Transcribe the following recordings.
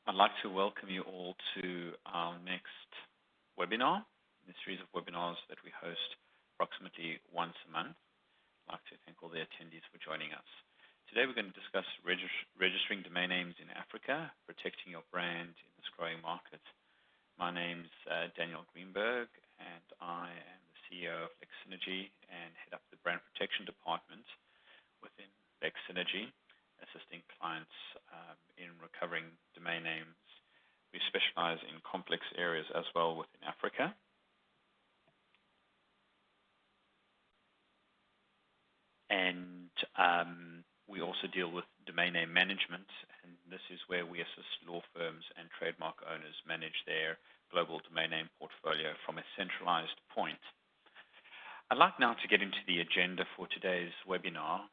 I'd like to welcome you all to our next webinar, in a series of webinars that we host approximately once a month. I'd like to thank all the attendees for joining us. Today we're going to discuss registering domain names in Africa, protecting your brand in this growing market. My name's Daniel Greenberg, and I am the CEO of Lexsynergy and head up the brand protection department within Lexsynergy, assisting clients in recovering domain names. We specialize in complex areas as well within Africa. And we also deal with domain name management, and this is where we assist law firms and trademark owners manage their global domain name portfolio from a centralized point. I'd like now to get into the agenda for today's webinar.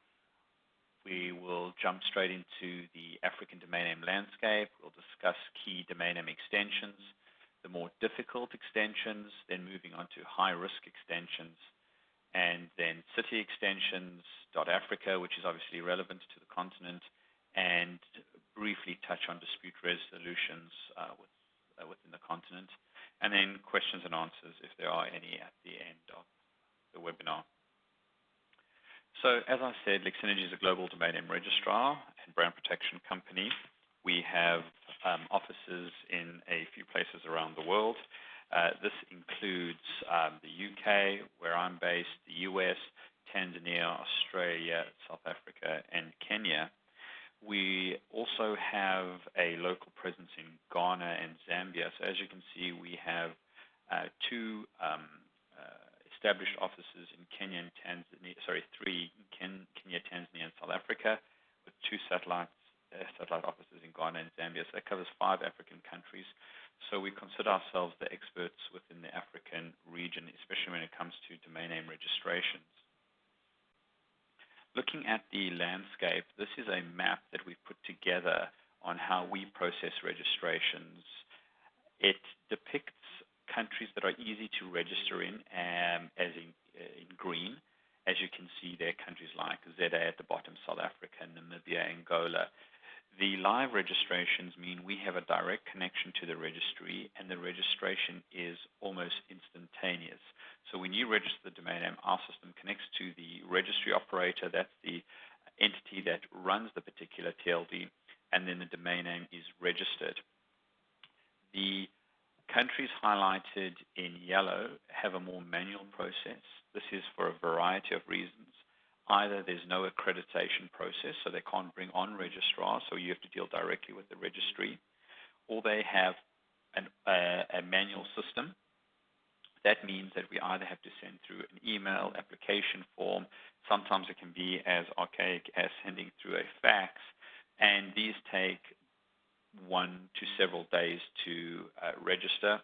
We will jump straight into the African domain name landscape. We'll discuss key domain name extensions, the more difficult extensions, then moving on to high-risk extensions, and then city extensions, .Africa, which is obviously relevant to the continent, and briefly touch on dispute resolutions within the continent, and then questions and answers if there are any at the end of the webinar. So as I said, Lexsynergy is a global domain name registrar and brand protection company. We have offices in a few places around the world. This includes the UK, where I'm based, the US, Tanzania, Australia, South Africa, and Kenya. We also have a local presence in Ghana and Zambia. So as you can see, we have two established offices in Kenya and Tanzania, three in Kenya, Tanzania, and South Africa, with two satellite offices in Ghana and Zambia. So that covers 5 African countries. So we consider ourselves the experts within the African region, especially when it comes to domain name registrations. Looking at the landscape, this is a map that we've put together on how we process registrations. It depicts countries that are easy to register in, as in green. As you can see there, countries like ZA at the bottom, South Africa, Namibia, Angola. The live registrations mean we have a direct connection to the registry, and the registration is almost instantaneous. So when you register the domain name, our system connects to the registry operator. That's the entity that runs the particular TLD, and then the domain name is registered. The countries highlighted in yellow have a more manual process. This is for a variety of reasons. Either there's no accreditation process, so they can't bring on registrars, so you have to deal directly with the registry, or they have a manual system. That means that we either have to send through an email application form. Sometimes it can be as archaic as sending through a fax, and these take 1 to several days to register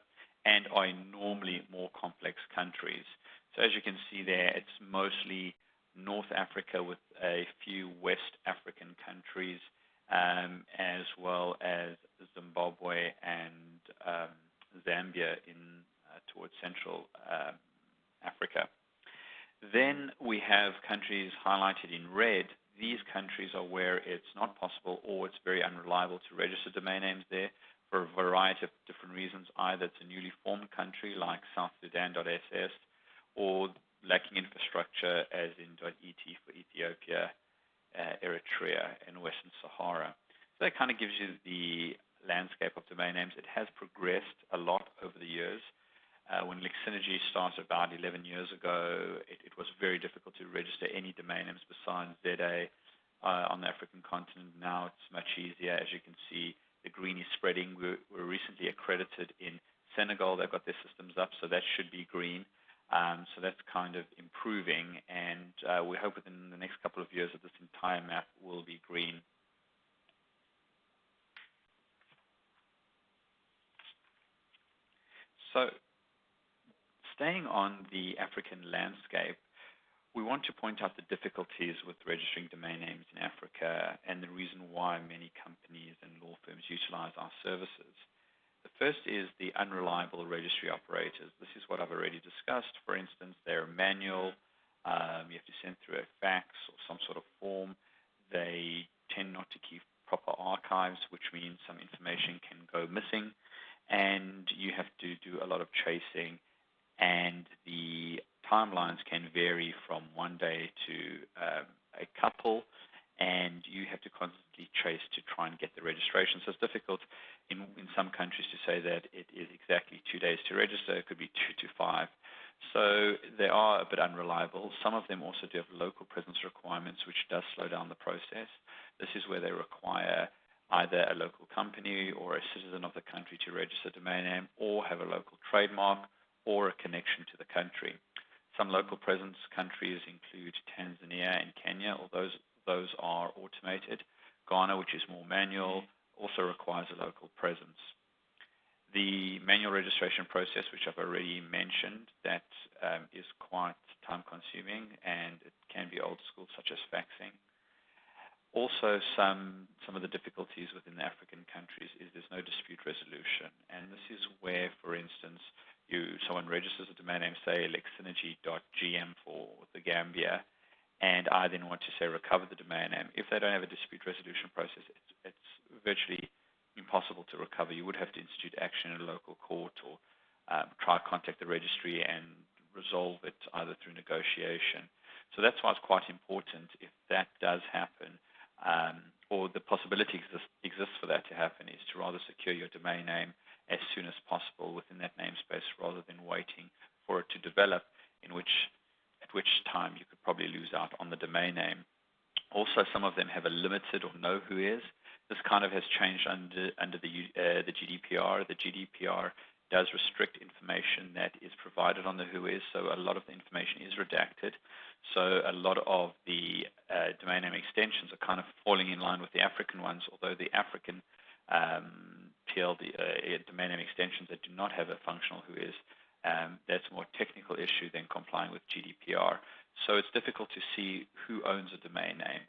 and are normally more complex countries. So as you can see there, it's mostly North Africa with a few West African countries, as well as Zimbabwe and Zambia towards Central Africa. Then we have countries highlighted in red. These countries are where it's not possible or it's very unreliable to register domain names there for a variety of different reasons. Either it's a newly formed country like South Sudan.ss, or lacking infrastructure as in .et for Ethiopia, Eritrea, and Western Sahara. So that kind of gives you the landscape of domain names. It has progressed a lot over the years. When Lexsynergy started about 11 years ago, it was very difficult to register any domain names besides ZA on the African continent. Now it's much easier. As you can see, the green is spreading. We're recently accredited in Senegal. They've got their systems up, so that should be green. So that's kind of improving, and we hope within the next couple of years that this entire map will be green. So staying on the African landscape, we want to point out the difficulties with registering domain names in Africa and the reason why many companies and law firms utilize our services. The first is the unreliable registry operators. This is what I've already discussed. For instance, they're manual. You have to send through a fax or some sort of form. They tend not to keep proper archives, which means some information can go missing, and you have to do a lot of tracing, and the timelines can vary from one day to a couple, and you have to constantly trace to try and get the registration. So it's difficult in some countries to say that it is exactly 2 days to register. It could be 2 to 5. So they are a bit unreliable. Some of them also do have local presence requirements, which does slow down the process. This is where they require either a local company or a citizen of the country to register a domain name, or have a local trademark or a connection to the country. Some local presence countries include Tanzania and Kenya, although those are automated. Ghana, which is more manual, also requires a local presence. The manual registration process, which I've already mentioned, that is quite time-consuming, and it can be old school, such as faxing. Also, some of the difficulties within the African countries is there's no dispute resolution, and this is where, for instance, someone registers a domain name, say Lexsynergy.gm for the Gambia, and I then want to say recover the domain name. If they don't have a dispute resolution process, it's virtually impossible to recover. You would have to institute action in a local court, or try to contact the registry and resolve it either through negotiation. So that's why it's quite important, if that does happen, or the possibility exists for that to happen, is to rather secure your domain name as soon as possible within that namespace, rather than waiting for it to develop, at which time you could probably lose out on the domain name. Also, some of them have a limited or no whois. This kind of has changed under the GDPR. The GDPR does restrict information that is provided on the whois, so a lot of the information is redacted. So a lot of the domain name extensions are kind of falling in line with the African ones, although the African domain name extensions that do not have a functional whois, that's a more technical issue than complying with GDPR. So it's difficult to see who owns a domain name.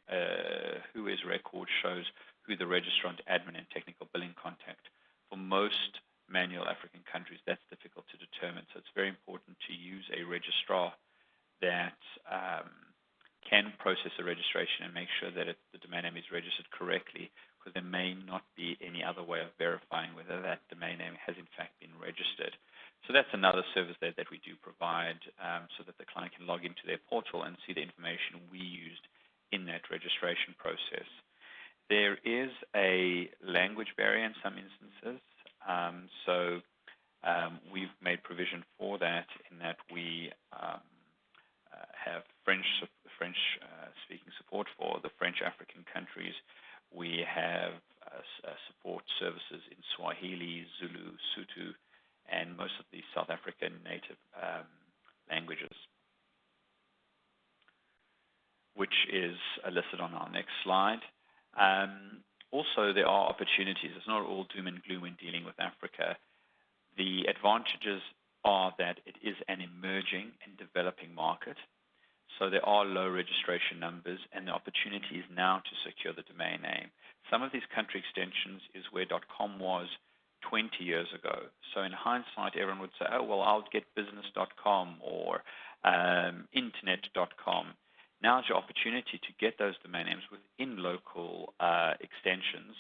Whois record shows who the registrant, admin, and technical billing contact. For most manual African countries, that's difficult to determine. So it's very important to use a registrar that can process the registration and make sure that the domain name is registered correctly, because there may not be any other way of verifying whether that domain name has in fact been registered. So that's another service there that we do provide, so that the client can log into their portal and see the information we used in that registration process. There is a language barrier in some instances, so we've made provision for that, in that we have French-speaking support for the French African countries. We have support services in Swahili, Zulu, Sotho, and most of the South African native languages, which is listed on our next slide. Also, there are opportunities. It's not all doom and gloom when dealing with Africa. The advantages are that it is an emerging and developing market. So there are low registration numbers, and the opportunity is now to secure the domain name. Some of these country extensions is where .com was 20 years ago. So in hindsight, everyone would say, oh, well, I'll get business.com or internet.com. Now is your opportunity to get those domain names within local extensions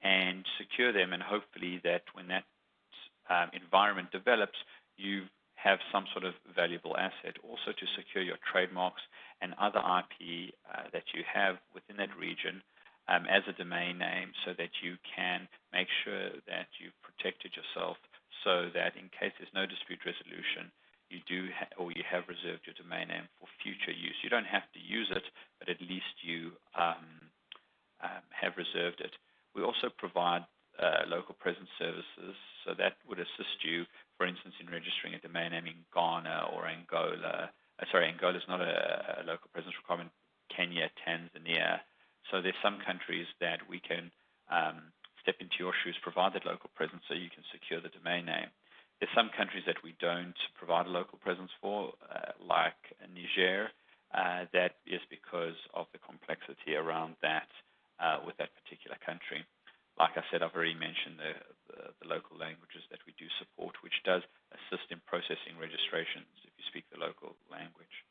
and secure them, and hopefully that when that environment develops, you have some sort of valuable asset. Also to secure your trademarks and other IP that you have within that region as a domain name, so that you can make sure that you've protected yourself, so that in case there's no dispute resolution, you do or you have reserved your domain name for future use. You don't have to use it, but at least you have reserved it. We also provide local presence services, so that would assist you, for instance, in registering a domain name in Ghana or Angola. Angola is not a local presence requirement. Kenya, Tanzania. So there's some countries that we can step into your shoes, provide that local presence, so you can secure the domain name. There's some countries that we don't provide a local presence for, like Niger. That is because of the complexity around that with that particular country. Like I said, I've already mentioned the local languages that we do support, which does assist in processing registrations if you speak the local language.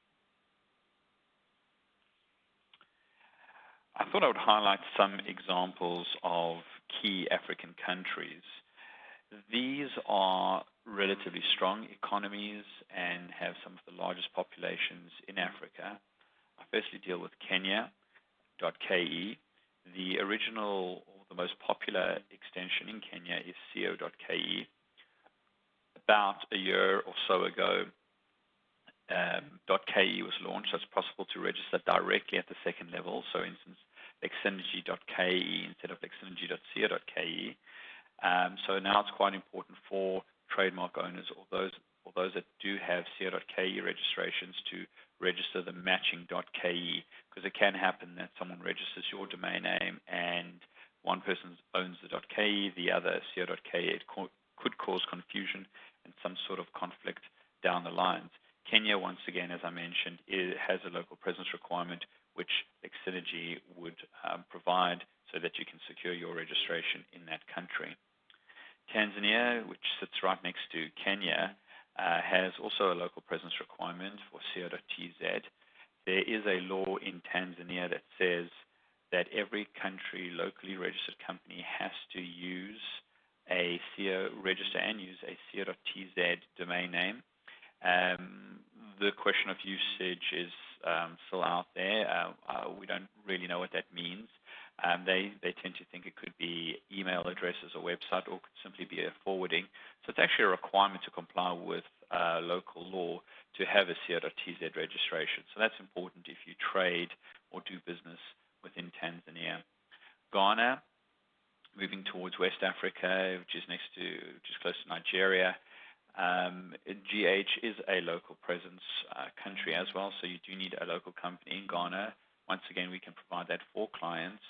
I thought I would highlight some examples of key African countries. These are relatively strong economies and have some of the largest populations in Africa. I firstly deal with Kenya.ke. The original or the most popular extension in Kenya is co.ke. About a year or so ago, .ke was launched, so it's possible to register directly at the second level. So, for instance, Lexsynergy.ke instead of Lexsynergy.co.ke. So now it's quite important for trademark owners or those that do have co.ke registrations to register the matching .ke, because it can happen that someone registers your domain name and one person owns the .ke, the other co.ke. It could cause confusion and some sort of conflict down the lines. Kenya, once again, as I mentioned, has a local presence requirement which Lexsynergy would provide so that you can secure your registration in that country. Tanzania, which sits right next to Kenya, has also a local presence requirement for co.tz. There is a law in Tanzania that says that every country locally registered company has to use a register and use a co.tz domain name. The question of usage is still out there. We don't really know what that means. They tend to think it could be email addresses or website, or could simply be a forwarding. So it's actually a requirement to comply with local law to have a co.tz registration. So that's important if you trade or do business within Tanzania. Ghana, moving towards West Africa, which is close to Nigeria. GH is a local presence country as well, so you do need a local company in Ghana. Once again, we can provide that for clients,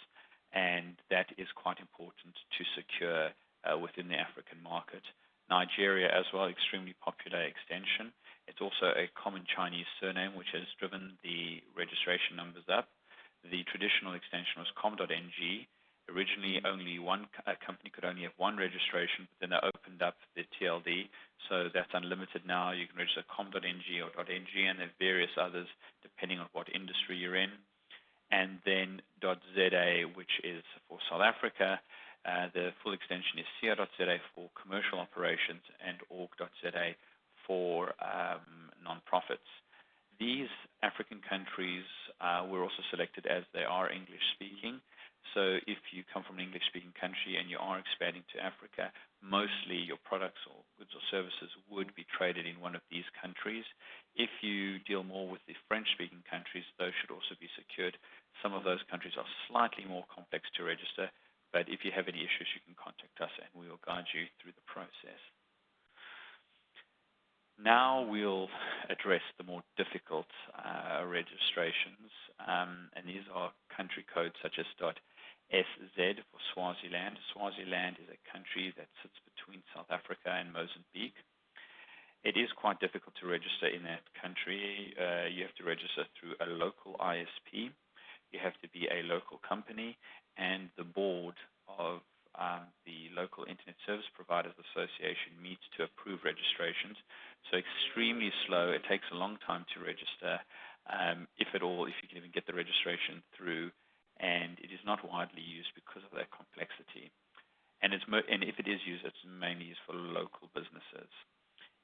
and that is quite important to secure within the African market. Nigeria as well, extremely popular extension. It's also a common Chinese surname, which has driven the registration numbers up. The traditional extension was com.ng. Originally, only one company could only have one registration, but then they opened up the TLD, so that's unlimited now. You can register com.ng or .ng, and there are various others depending on what industry you're in. And then .za, which is for South Africa. The full extension is co.za for commercial operations and org.za for non-profits. These African countries were also selected as they are English-speaking. So if you come from an English-speaking country and you are expanding to Africa, mostly your products or goods or services would be traded in one of these countries. If you deal more with the French-speaking countries, those should also be secured. Some of those countries are slightly more complex to register, but if you have any issues, you can contact us and we will guide you through the process. Now we'll address the more difficult registrations, and these are country codes such as .SZ for Swaziland. Swaziland is a country that sits between South Africa and Mozambique. It is quite difficult to register in that country. You have to register through a local ISP. You have to be a local company, and the board of the local Internet Service Providers Association meets to approve registrations. So extremely slow. It takes a long time to register, if at all, if you can even get the registration through, and it is not widely used because of that complexity. And if it is used, it's mainly used for local businesses.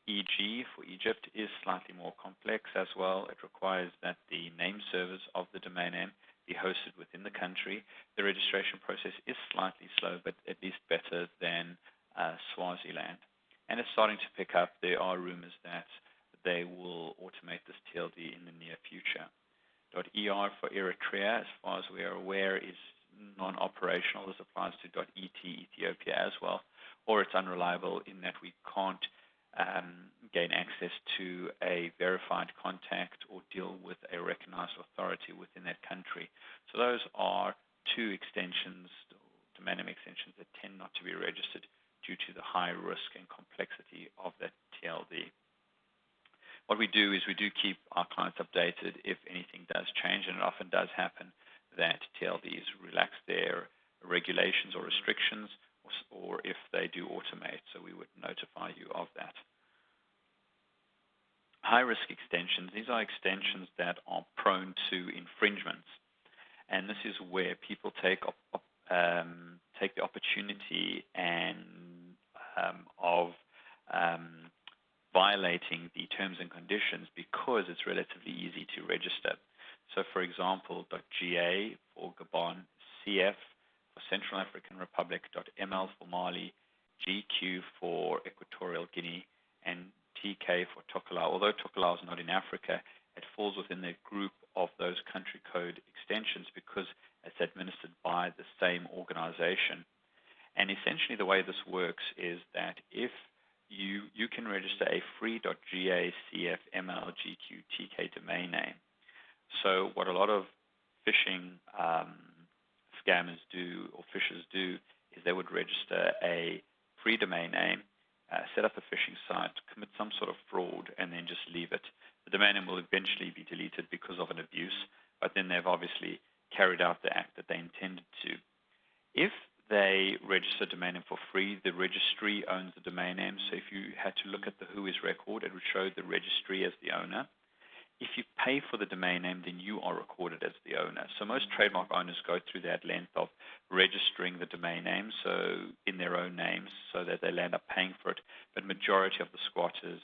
EG for Egypt is slightly more complex as well. It requires that the name servers of the domain name be hosted within the country. The registration process is slightly slow, but at least better than Swaziland. And it's starting to pick up. There are rumors that they will automate this TLD in the near future. .ER for Eritrea, as far as we are aware, is non-operational. This applies to .ET, Ethiopia as well, or it's unreliable in that we can't gain access to a verified contact or deal with a recognized authority within that country. So those are two extensions, domain name extensions, that tend not to be registered due to the high risk and complexity of that TLD. What we do is we do keep our clients updated if anything does change, and it often does happen that TLDs relax their regulations or restrictions, or if they do automate, so we would notify you of that. High-risk extensions, these are extensions that are prone to infringements. And this is where people take the opportunity and of violating the terms and conditions because it's relatively easy to register. So, for example, .ga for Gabon, CF for Central African Republic, .ml for Mali, GQ for Equatorial Guinea, and TK for Tokelau. Although Tokelau is not in Africa, it falls within the group of those country code extensions because it's administered by the same organization. And essentially the way this works is that if you can register a free .ga, CF, ML, GQ, TK domain name. So what a lot of phishing scammers do or phishers do is they would register a free domain name, set up a phishing site, commit some sort of fraud, and then just leave it. The domain name will eventually be deleted because of an abuse, but then they've obviously carried out the act that they intended to. If they register a domain name for free, the registry owns the domain name. So if you had to look at the WHOIS record, it would show the registry as the owner. If you pay for the domain name, then you are recorded as the owner. So most trademark owners go through that length of registering the domain name, so in their own names, so that they'll end up paying for it. But majority of the squatters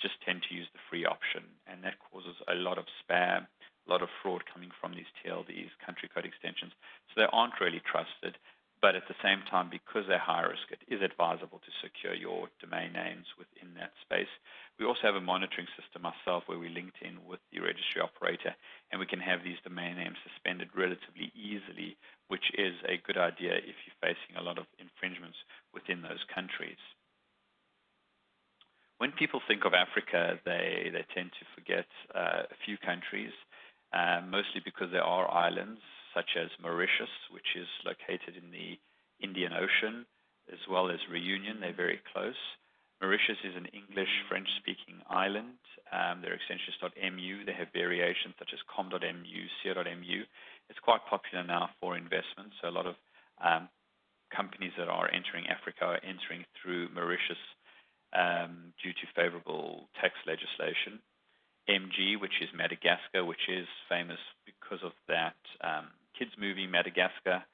just tend to use the free option, and that causes a lot of spam, a lot of fraud coming from these TLDs, country code extensions. So they aren't really trusted. But at the same time, because they're high risk, it is advisable to secure your domain names within that space. We also have a monitoring system ourselves where we linked in with the registry operator, and we can have these domain names suspended relatively easily, which is a good idea if you're facing a lot of infringements within those countries. When people think of Africa, they tend to forget a few countries, mostly because there are islands, such as Mauritius, which is located in the Indian Ocean, as well as Reunion. They're very close. Mauritius is an English, French-speaking island. Their extension is .mu. They have variations such as com.mu, co.mu. It's quite popular now for investment, so a lot of companies that are entering Africa are entering through Mauritius due to favorable tax legislation. MG, which is Madagascar, which is famous because of that kids movie Madagascar.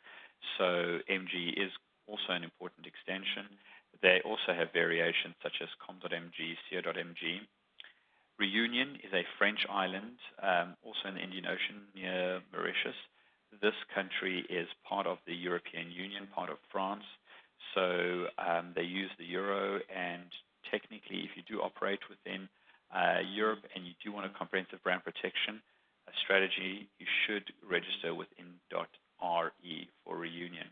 So MG is also an important extension. They also have variations such as com.mg, co.mg. Reunion is a French island, also in the Indian Ocean near Mauritius. This country is part of the European Union, part of France. So they use the euro, and technically if you do operate within Europe and you do want a comprehensive brand protection strategy, you should register within .re for Reunion.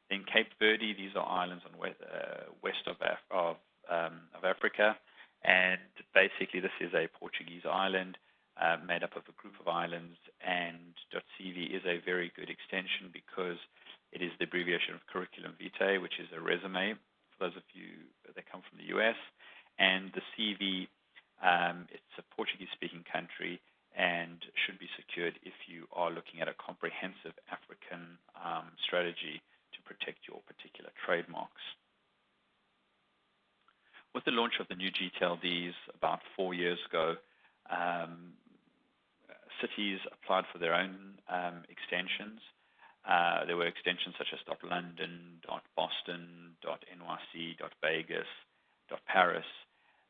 Then Cape Verde, these are islands on west of Africa, and basically this is a Portuguese island made up of a group of islands, and .cv is a very good extension because it is the abbreviation of curriculum vitae, which is a resume for those of you that come from the US, and the CV, it's a Portuguese-speaking country and should be secured if you are looking at a comprehensive African strategy to protect your particular trademarks. With the launch of the new GTLDs about 4 years ago, cities applied for their own extensions. There were extensions such as .London, .Boston, .NYC, .Vegas, .Paris.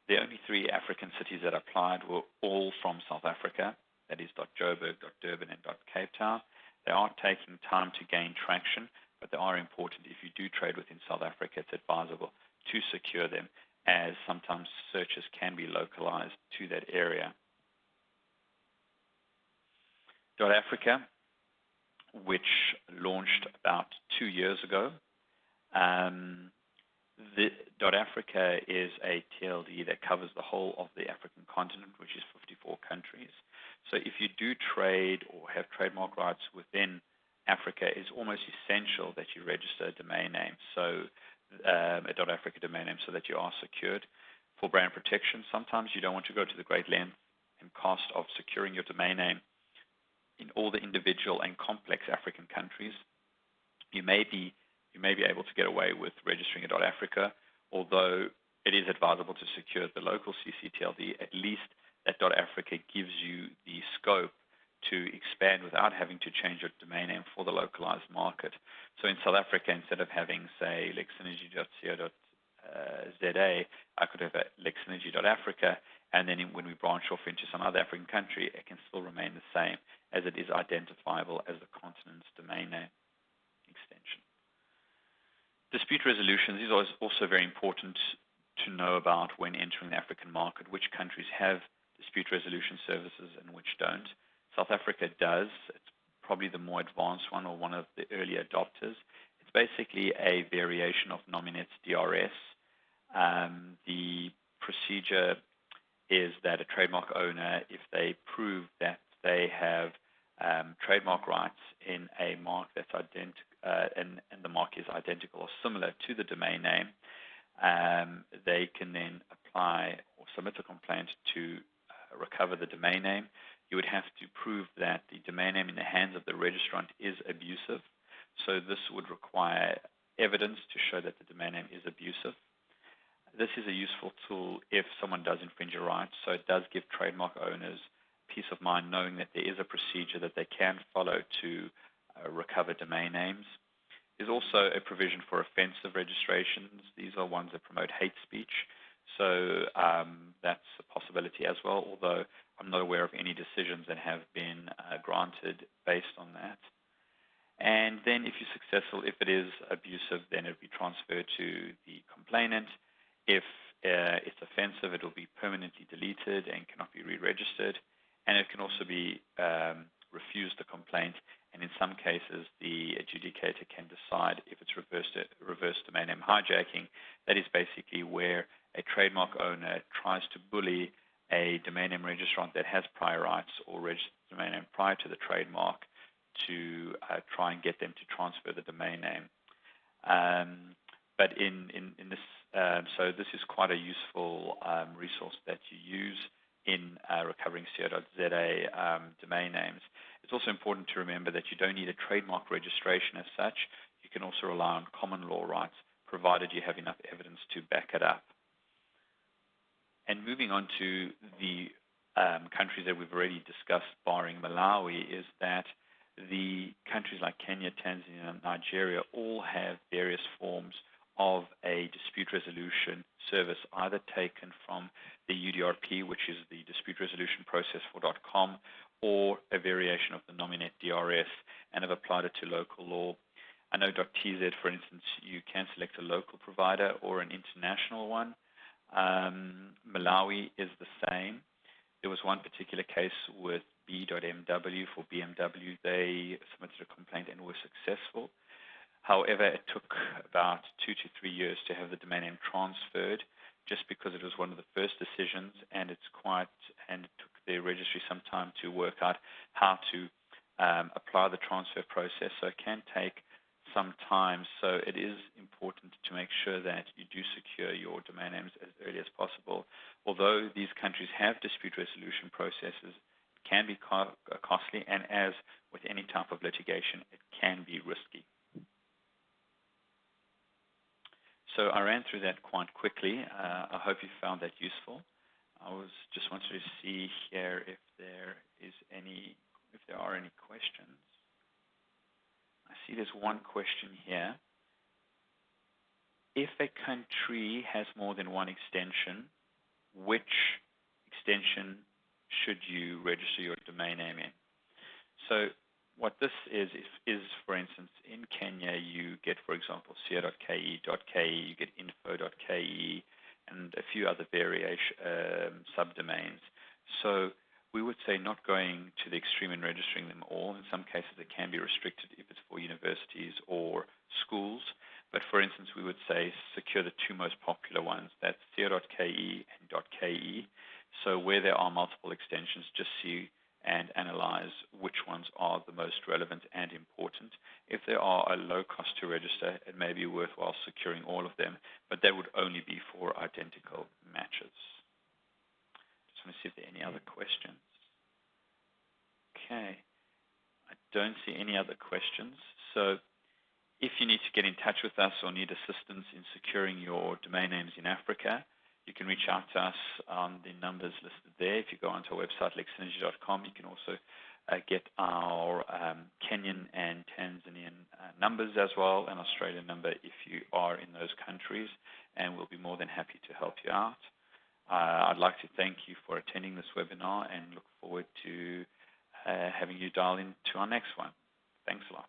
The only 3 African cities that applied were all from South Africa, that is .Joburg, .Durban, and .Cape Town. They are taking time to gain traction, but they are important. If you do trade within South Africa, it's advisable to secure them, as sometimes searches can be localized to that area. .Africa, which launched about 2 years ago. The .Africa is a TLD that covers the whole of the African continent, which is 54 countries. So if you do trade or have trademark rights within Africa, it's almost essential that you register a domain name, so a .Africa domain name, so that you are secured. For brand protection, sometimes you don't want to go to the great length and cost of securing your domain name in all the individual and complex African countries. You may be able to get away with registering a .Africa, although it is advisable to secure the local CCTLD. At least that .Africa gives you the scope to expand without having to change your domain name for the localized market. So in South Africa, instead of having, say, lexsynergy.co.za, I could have lexsynergy.africa, and then when we branch off into some other African country, it can still remain the same, as it is identifiable as the continent's domain name extension. Dispute resolutions is also very important to know about when entering the African market, which countries have dispute resolution services and which don't. South Africa does. It's probably the more advanced one, or one of the early adopters. It's basically a variation of Nominet's DRS. The procedure is that a trademark owner, if they prove that they have trademark rights in a mark that's and the mark is identical or similar to the domain name, they can then apply or submit a complaint to recover the domain name. You would have to prove that the domain name in the hands of the registrant is abusive. So this would require evidence to show that the domain name is abusive. This is a useful tool if someone does infringe your rights, so it does give trademark owners peace of mind knowing that there is a procedure that they can follow to recover domain names. There's also a provision for offensive registrations. These are ones that promote hate speech, so that's a possibility as well, although I'm not aware of any decisions that have been granted based on that. And then if you're successful, if it is abusive, then it will be transferred to the complainant. If it's offensive, it will be permanently deleted and cannot be re-registered. And it can also be refused the complaint. And in some cases, the adjudicator can decide if it's reverse domain name hijacking. That is basically where a trademark owner tries to bully a domain name registrant that has prior rights or registered domain name prior to the trademark to try and get them to transfer the domain name. But in this, so this is quite a useful resource that you use in recovering co.za domain names. It's also important to remember that you don't need a trademark registration as such. You can also rely on common law rights, provided you have enough evidence to back it up. And moving on to the countries that we've already discussed, barring Malawi, is that the countries like Kenya, Tanzania, and Nigeria all have various forms of a dispute resolution service, either taken from the UDRP, which is the dispute resolution process for .com, or a variation of the Nominet DRS, and have applied it to local law. I know .tz, for instance, you can select a local provider or an international one. Malawi is the same. There was one particular case with B.MW for BMW. They submitted a complaint and were successful. However, it took about 2 to 3 years to have the domain name transferred, just because it was one of the first decisions, and it took the registry some time to work out how to apply the transfer process. So it can take some time. So it is important to make sure that you do secure your domain names as early as possible. Although these countries have dispute resolution processes, it can be costly, and as with any type of litigation, it can be risky. So I ran through that quite quickly. I hope you found that useful. I just wanted to see here if there are any questions. I see there's one question here. If a country has more than one extension, which extension should you register your domain name in? So what this is, for instance, in Kenya, you get, for example, co.ke, you get info.ke, and a few other subdomains. So we would say not going to the extreme in registering them all. In some cases, it can be restricted if it's for universities or schools. But for instance, we would say secure the two most popular ones. That's co.ke and .ke. So where there are multiple extensions, just see and analyze which ones are the most relevant and important. If there are a low cost to register, it may be worthwhile securing all of them, but that would only be for identical matches. Just want to see if there are any other questions. Okay, I don't see any other questions. So if you need to get in touch with us or need assistance in securing your domain names in Africa, you can reach out to us on the numbers listed there. If you go onto our website, lexsynergy.com, you can also get our Kenyan and Tanzanian numbers as well, an Australian number if you are in those countries, and we'll be more than happy to help you out. I'd like to thank you for attending this webinar and look forward to having you dial in to our next one. Thanks a lot.